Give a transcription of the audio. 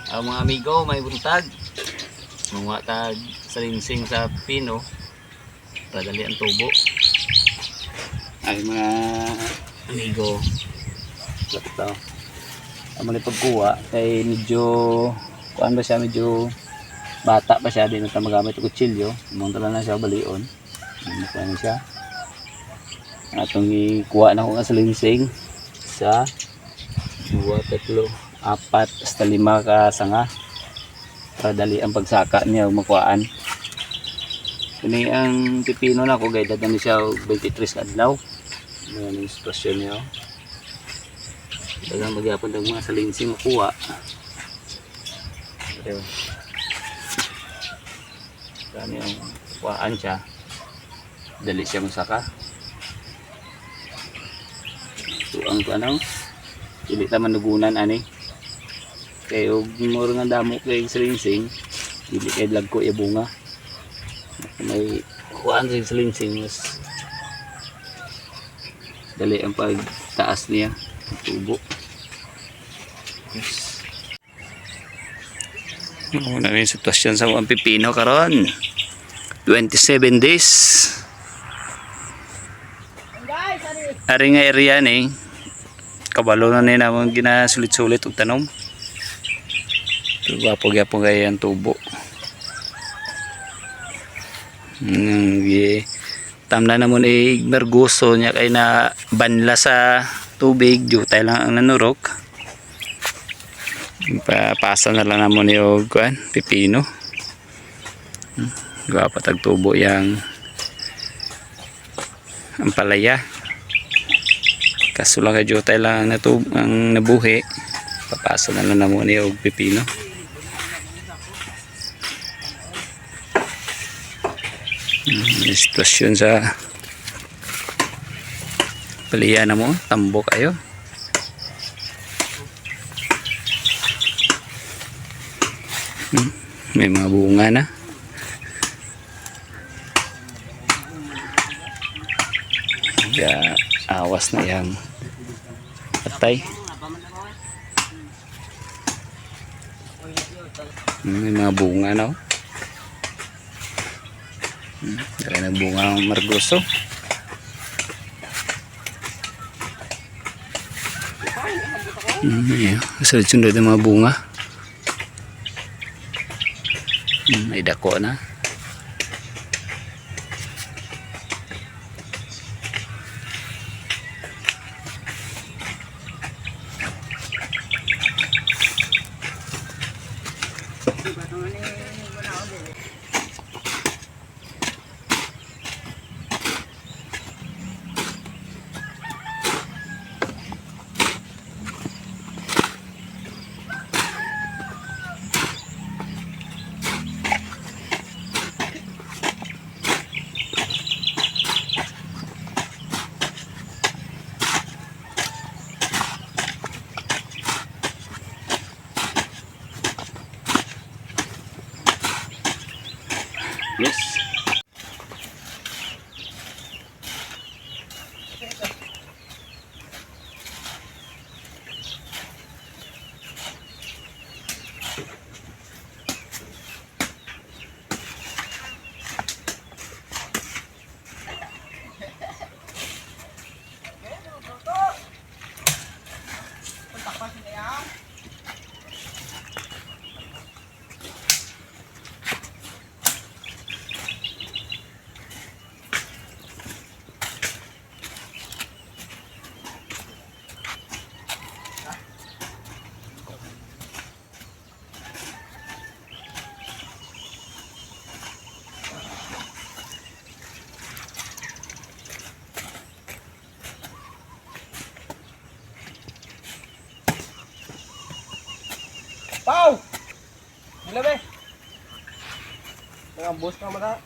Ang mga amigo, may buntag. Mga tag salinsing sa pino. Padali ang tubo. Ay mga Amigo. ito. Ang mali pagkuha ay medyo kuan ba siya, medyo bata pa siya, di na tayo magamit ang kutsilyo. Munta lang na siya balion. Ano siya. Atong ikuha na ko nga salinsing sa 2, 3, 4 hasta 5 ka sanga para dali ang pagsaka niya makuhaan. Kini ang pipino na ko guys, dadami siya 23 ka adlaw. Ayan yung sitwasyon niya. Dagang magyapon ng mga salinsing makuha. Pero dami ang kuhaan siya, dali siya masaka. So ang ano, hindi naman nagunan ani. Kaya mura nga damo kay salinsing, hindi kay lag ko bunga. May kuhaan sa salinsing mas dali ang pagtaas niya, tubo. Yes. Una yung sitwasyon sa mga pipino karon. 27 days. Ari nga area ni kabalo na ni namang ginasulit-sulit og tanom. Gwapo-gwapo kaya ang tubo. Tamna namon merguso niya kay na banla sa tubig, jutay lang ang nanurok. Papasa na lang namon yung pipino. Gwapo tag tubo yang ang palaya. Kaso lang jutay lang ang nabuhi. Papasa na lang namon yung pipino. Sitwasyon sa paliya na mo, tambok ayo. May mga bunga na. Awas na yang patay. May mga bunga na. Kaya nagbunga ang margoso. Sunod-sunod ang mga bunga. May dako na. Yes. Pau! Gila be. Ang bus ka mata.